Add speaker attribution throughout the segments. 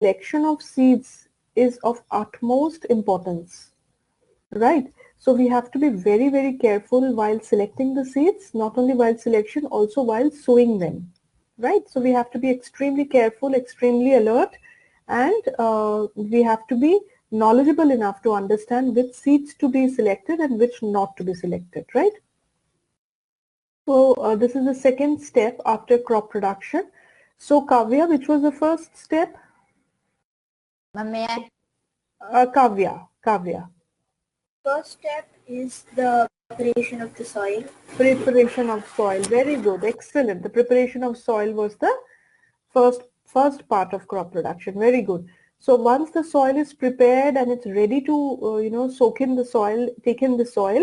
Speaker 1: selection of seeds is of utmost importance, right? So we have to be very, very careful while selecting the seeds, not only while selection, also while sowing them, right? So we have to be extremely careful, extremely alert, and we have to be knowledgeable enough to understand which seeds to be selected and which not to be selected, right? So this is the second step after crop production. So Kavya, which was the first step?
Speaker 2: May I?
Speaker 1: Kavya.
Speaker 3: First step is the preparation of the soil.
Speaker 1: Preparation of soil. Very good. Excellent. The preparation of soil was the first part of crop production. Very good. So once the soil is prepared and it's ready to soak in the soil, take in the soil,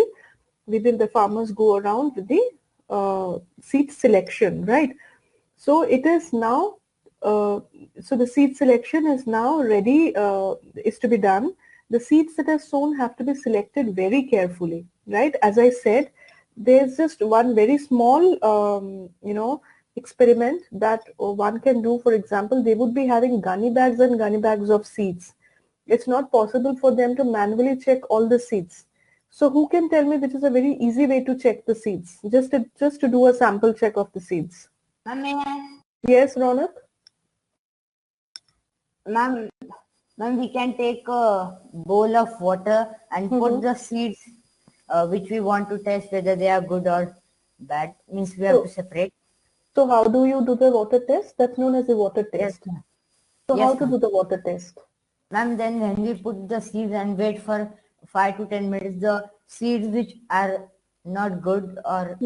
Speaker 1: the farmers go around with the seed selection, right? So it is now, so the seed selection is now ready, is to be done. The seeds that are sown have to be selected very carefully, right? As I said, there's just one very small, experiment that one can do. For example, they would be having gunny bags and gunny bags of seeds. It's not possible for them to manually check all the seeds. So who can tell me which is a very easy way to check the seeds? Just to do a sample check of the seeds.
Speaker 2: May I?
Speaker 1: Yes, Ronak?
Speaker 2: Ma'am, we can take a bowl of water and put the seeds which we want to test whether they are good or bad. Means we have to separate.
Speaker 1: So how do you do the water test? That's known as the water test.
Speaker 2: Yes,
Speaker 1: So
Speaker 2: yes,
Speaker 1: how to do the water test?
Speaker 2: Ma'am, then when we put the seeds and wait for 5 to 10 minutes, the seeds which are not good or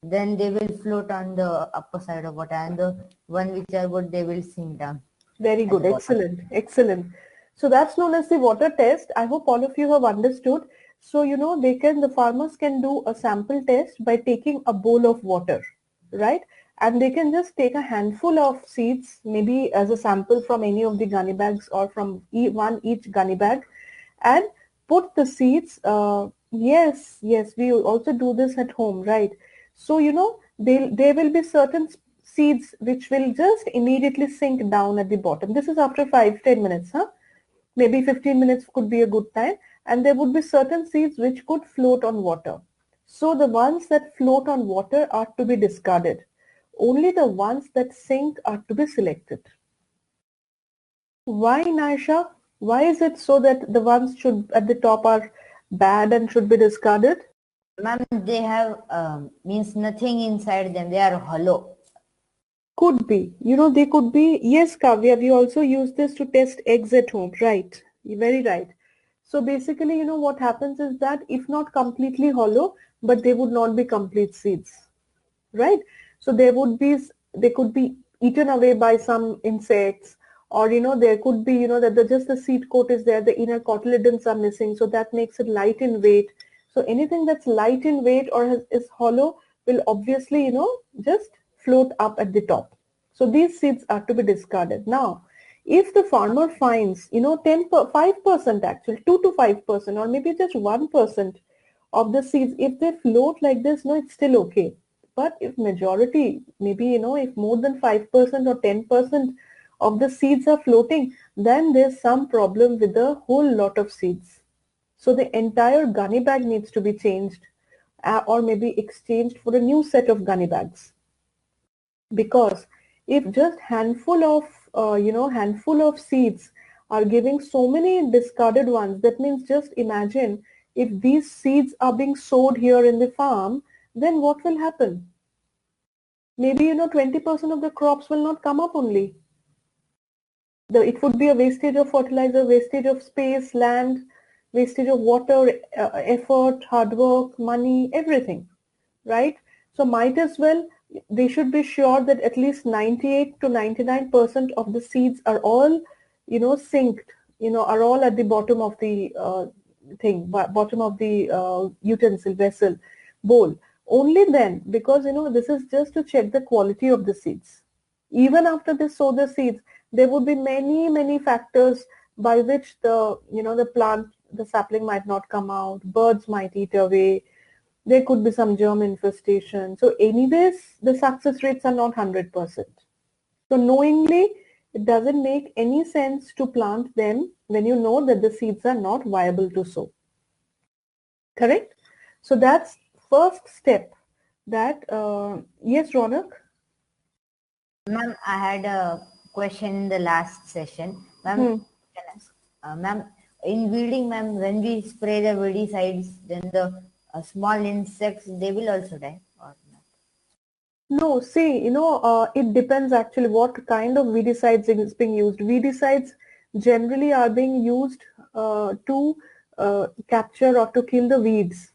Speaker 2: then they will float on the upper side of water, and the one which are good, they will sink down.
Speaker 1: Very good. Excellent. Excellent. So that's known as the water test. I hope all of you have understood. So, the farmers can do a sample test by taking a bowl of water, right? And they can just take a handful of seeds, maybe as a sample from any of the gunny bags or from each gunny bag, and put the seeds. Yes, we also do this at home, right? So, there will be certain seeds which will just immediately sink down at the bottom. This is after 5-10 minutes, maybe 15 minutes could be a good time, and there would be certain seeds which could float on water. So the ones that float on water are to be discarded. Only the ones that sink are to be selected. Why, Naisha? Why is it so that the ones at the top are bad and should be discarded?
Speaker 2: Ma'am, they have means nothing inside them. They are hollow.
Speaker 1: Could be. They could be. Yes, Kavya, we also use this to test eggs at home. Right. You're very right. So basically, what happens is that if not completely hollow, but they would not be complete seeds. Right. So they could be eaten away by some insects, or there could be that just the seed coat is there, the inner cotyledons are missing, so that makes it light in weight. So anything that's light in weight or is hollow will obviously just float up at the top. So these seeds are to be discarded. Now if the farmer finds 5% actually, 2 to 5%, or maybe just 1% of the seeds, if they float like this, no, it's still okay. But if majority, maybe, if more than 5% or 10% of the seeds are floating, then there's some problem with the whole lot of seeds. So the entire gunny bag needs to be changed or maybe exchanged for a new set of gunny bags. Because if just handful of seeds are giving so many discarded ones, that means just imagine if these seeds are being sowed here in the farm, then what will happen? Maybe 20% of the crops will not come up only. It would be a wastage of fertilizer, wastage of space, land, wastage of water, effort, hard work, money, everything, right? So might as well, they should be sure that at least 98 to 99% of the seeds are all, synced, are all at the bottom of the bottom of the utensil, vessel, bowl. Only then, because, this is just to check the quality of the seeds. Even after they sow the seeds, there would be many, many factors by which the plant, the sapling might not come out, birds might eat away, there could be some germ infestation. So anyways, the success rates are not 100%. So knowingly, It doesn't make any sense to plant them when you know that the seeds are not viable to sow. Correct? So that's first step. That yes, Ronak.
Speaker 2: Ma'am, I had a question in the last session. Ma'am, can I ask? Ma'am, in weeding, ma'am, when we spray the weedicides, then the small insects, they will also die or not?
Speaker 1: No, see, it depends actually what kind of weedicides is being used. Weedicides generally are being used to capture or to kill the weeds,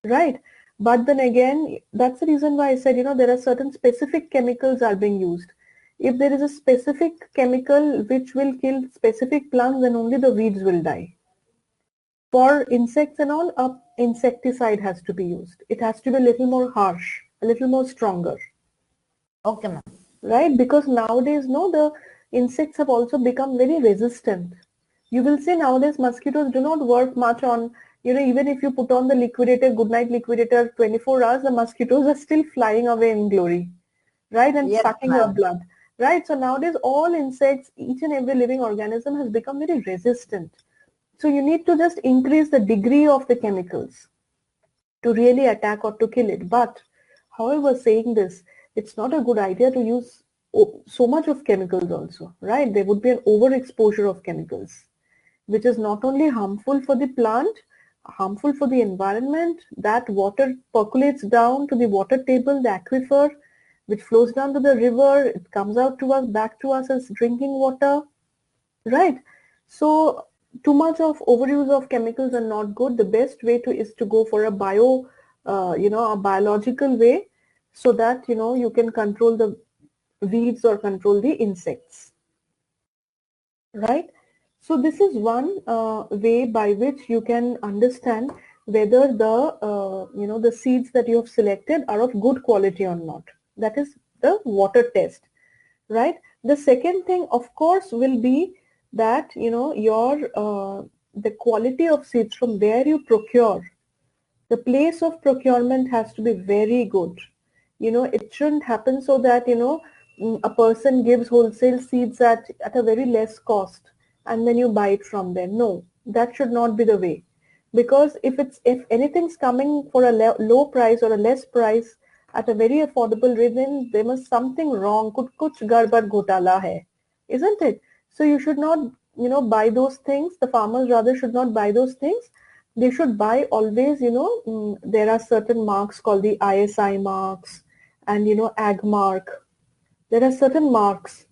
Speaker 1: right? But then again, that's the reason why I said, there are certain specific chemicals are being used. If there is a specific chemical which will kill specific plants, then only the weeds will die. For insects and all, a insecticide has to be used. It has to be a little more harsh, a little more stronger.
Speaker 2: Okay, ma'am.
Speaker 1: Right? Because nowadays, no, the insects have also become very resistant. You will see nowadays mosquitoes do not work much on, even if you put on the liquidator, goodnight liquidator 24 hours, the mosquitoes are still flying away in glory, right? And
Speaker 2: Yes,
Speaker 1: sucking your
Speaker 2: ma'am.
Speaker 1: blood, right? So nowadays, all insects, each and every living organism has become very resistant. So you need to just increase the degree of the chemicals to really attack or to kill it. But however, saying this, it's not a good idea to use so much of chemicals also, right? There would be an overexposure of chemicals, which is not only harmful for the plant, harmful for the environment. That water percolates down to the water table, the aquifer, which flows down to the river. It comes out to us, back to us as drinking water, right? So too much of overuse of chemicals are not good. The best way to is to go for a a biological way, so that you can control the weeds or control the insects, right? So this is one way by which you can understand whether the seeds that you have selected are of good quality or not. That is the water test, right? The second thing, of course, will be that your the quality of seeds from where you procure. The place of procurement has to be very good. It shouldn't happen so that a person gives wholesale seeds at a very less cost, and then you buy it from them. No, that should not be the way. Because if anything's coming for a low price or a less price at a very affordable rate, then there must something wrong. Kuch garbad ghotala hai, isn't it? So you should not buy those things. The farmers rather should not buy those things. They should buy always, there are certain marks called the ISI marks and ag mark. There are certain marks,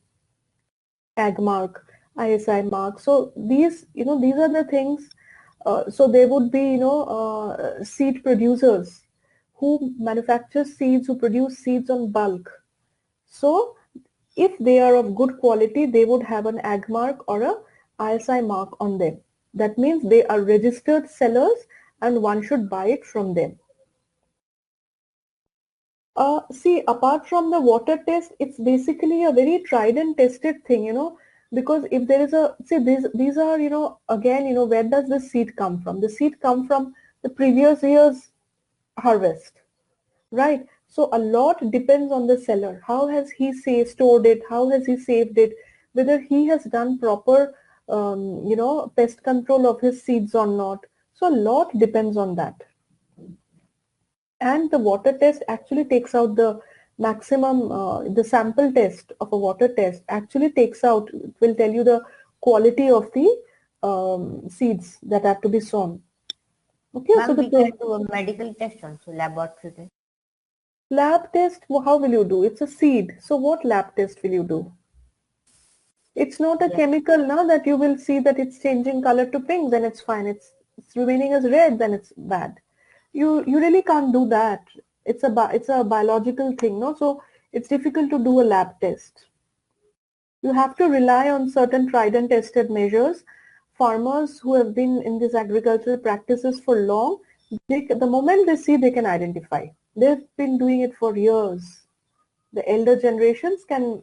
Speaker 1: ag mark, ISI mark. So these are the things. So there would be seed producers who manufacture seeds, who produce seeds on bulk. So if they are of good quality, they would have an ag mark or a ISI mark on them. That means they are registered sellers and one should buy it from them. See, apart from the water test, it's basically a very tried and tested thing, because if there is these are, again, where does the seed come from? The seed come from the previous year's harvest, right? So a lot depends on the seller. How has he stored it? How has he saved it? Whether he has done proper, pest control of his seeds or not. So a lot depends on that. And the water test actually takes out the maximum, the sample test of a water test actually takes out, it will tell you the quality of the seeds that have to be sown. Okay, so
Speaker 2: Ma'am,
Speaker 1: the
Speaker 2: we can do a medical test also, laboratory test.
Speaker 1: lab test, how will you do? It's a seed. So what lab test will you do? It's not a
Speaker 2: Yes.
Speaker 1: chemical now that you will see that it's changing color to pink, then it's fine. It's remaining as red, then it's bad. You really can't do that. It's a biological thing, no? So it's difficult to do a lab test. You have to rely on certain tried and tested measures. Farmers who have been in these agricultural practices for long, the moment they see, they can identify. They've been doing it for years. The elder generations can,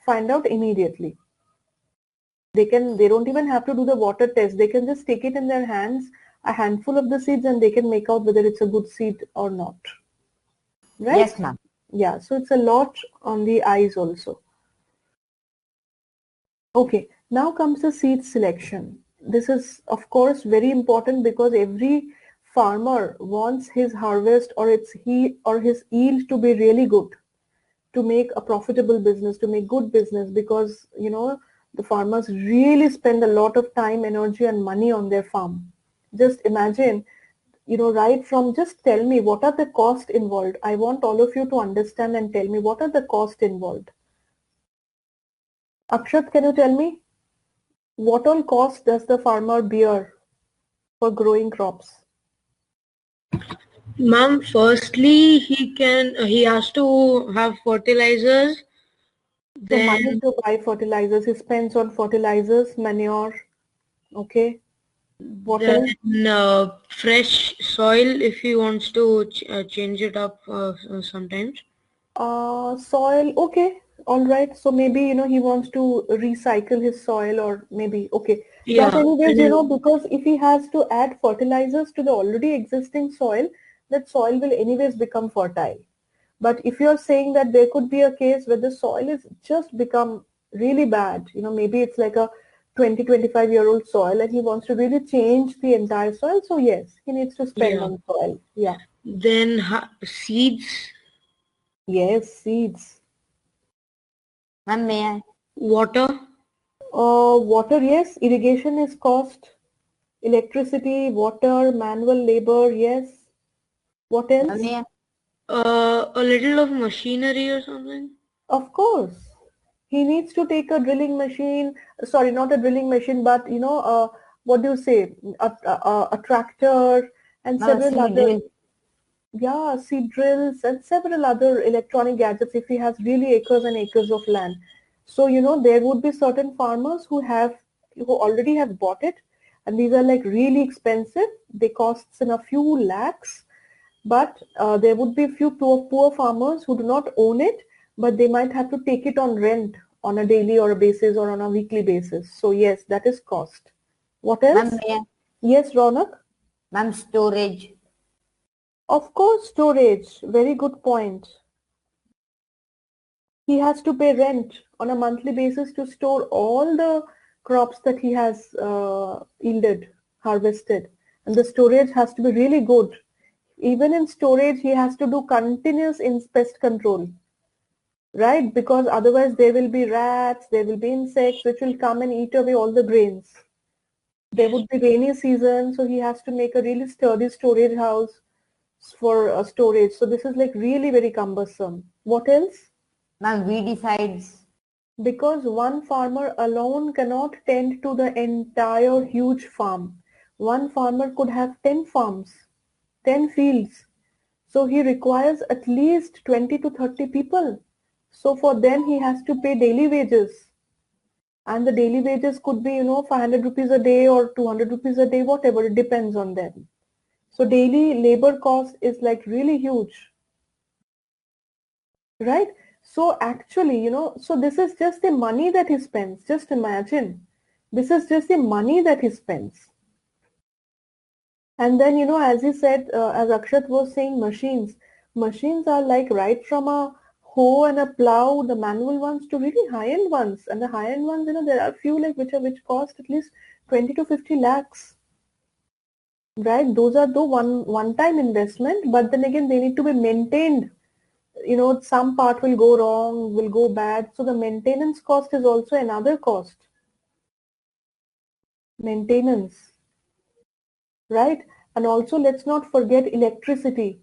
Speaker 1: find out immediately. They don't even have to do the water test. They can just take it in their hands, a handful of the seeds, and they can make out whether it's a good seed or not. Right?
Speaker 2: Yes, ma'am.
Speaker 1: Yeah, so it's a lot on the eyes also. Okay, now comes the seed selection. This is of course very important because every farmer wants his harvest or his yield to be really good, to make a profitable business, to make good business, because the farmers really spend a lot of time, energy and money on their farm. Just imagine, right from, just tell me what are the costs involved. I want all of you to understand and tell me what are the costs involved. Akshat, can you tell me what all cost does the farmer bear for growing crops?
Speaker 4: Ma'am, firstly, he has to have fertilizers.
Speaker 1: So money
Speaker 4: Then
Speaker 1: to buy fertilizers, he spends on fertilizers, manure, okay. What else?
Speaker 4: then fresh soil if he wants to change it up sometimes.
Speaker 1: Soil, okay, all right. So maybe, he wants to recycle his soil or maybe, okay. But
Speaker 4: Yeah,
Speaker 1: anyways,
Speaker 4: and
Speaker 1: because if he has to add fertilizers to the already existing soil, that soil will anyways become fertile. But if you're saying that there could be a case where the soil is just become really bad, maybe it's like a 20, 25-year-old soil and he wants to really change the entire soil. So yes, he needs to spend
Speaker 4: yeah,
Speaker 1: on soil. Yeah.
Speaker 4: then seeds,
Speaker 1: Yes, seeds.
Speaker 2: Ma'am, may I?
Speaker 4: water.
Speaker 1: Water, yes. Irrigation is cost. Electricity, water, manual labor, yes. What
Speaker 2: Ma'am,
Speaker 1: else?
Speaker 2: may I?
Speaker 4: A little of machinery or something.
Speaker 1: Of course. He needs to take a drilling machine, sorry, not a drilling machine, but what do you say? A tractor and
Speaker 2: Ma'am, a
Speaker 1: several
Speaker 2: seed
Speaker 1: other,
Speaker 2: drill.
Speaker 1: yeah, seed drills and several other electronic gadgets if he has really acres and acres of land. So, there would be certain farmers who already have bought it, and these are like really expensive. They costs in a few lakhs, but there would be a few poor farmers who do not own it, but they might have to take it on rent on a daily or a basis or on a weekly basis. So yes, that is cost. What
Speaker 2: Ma'am,
Speaker 1: else?
Speaker 2: may I?
Speaker 1: Yes, Ronak?
Speaker 2: Ma'am, storage.
Speaker 1: Of course, storage. Very good point. He has to pay rent on a monthly basis to store all the crops that he has yielded, harvested. And the storage has to be really good. Even in storage, he has to do continuous pest control, right? Because otherwise there will be rats, there will be insects which will come and eat away all the grains. There would be rainy season, so he has to make a really sturdy storage house for storage. So this is like really very cumbersome. What else?
Speaker 2: Ma'am, weedicides.
Speaker 1: Because one farmer alone cannot tend to the entire huge farm. One farmer could have 10 farms, 10 fields. So he requires at least 20 to 30 people. So for them, he has to pay daily wages. And the daily wages could be, 500 rupees a day or 200 rupees a day, whatever. It depends on them. So daily labor cost is like really huge, right? So actually, so this is just the money that he spends. Just imagine. This is just the money that he spends. And then, as you said, as Akshat was saying, machines. Machines are like right from a hoe and a plow, the manual ones, to really high-end ones. And the high-end ones, there are few like which cost at least 20 to 50 lakhs. Right? Those are the one-time investment, but then again, they need to be maintained. Some part will go wrong, will go bad. So the maintenance cost is also another cost. Maintenance, right? And also let's not forget electricity.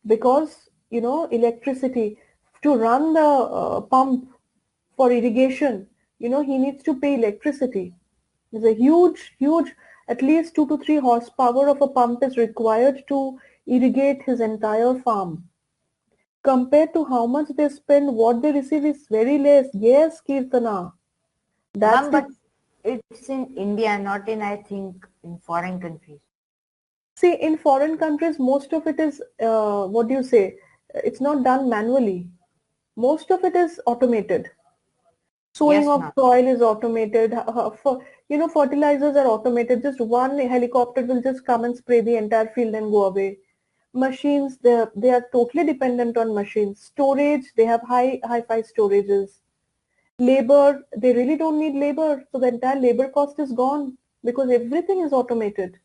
Speaker 1: Because electricity to run the pump for irrigation, he needs to pay electricity. There's a huge at least 2 to 3 horsepower of a pump is required to irrigate his entire farm. Compared to how much they spend, what they receive is very less. Yes, Kirtana, that's
Speaker 2: Ma'am,
Speaker 1: the.
Speaker 2: but it's in India, not in, I think, in foreign countries.
Speaker 1: See, in foreign countries most of it is what do you say, it's not done manually. Most of it is automated. Sowing
Speaker 2: Yes,
Speaker 1: of
Speaker 2: ma'am.
Speaker 1: soil is automated. Fertilizers are automated. Just one helicopter will just come and spray the entire field and go away. Machines, they are totally dependent on machines. Storage, they have hi-fi storages. Labor, they really don't need labor. So the entire labor cost is gone because everything is automated.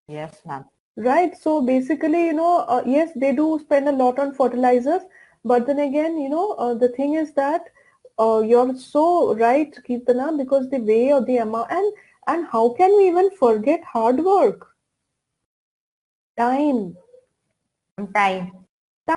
Speaker 2: Yes, ma'am.
Speaker 1: Right. So basically, yes, they do spend a lot on fertilizers, but then again, the thing is that you're so right, Kirtana, because the way or the amount and how can we even forget hard work? Time.
Speaker 2: Time.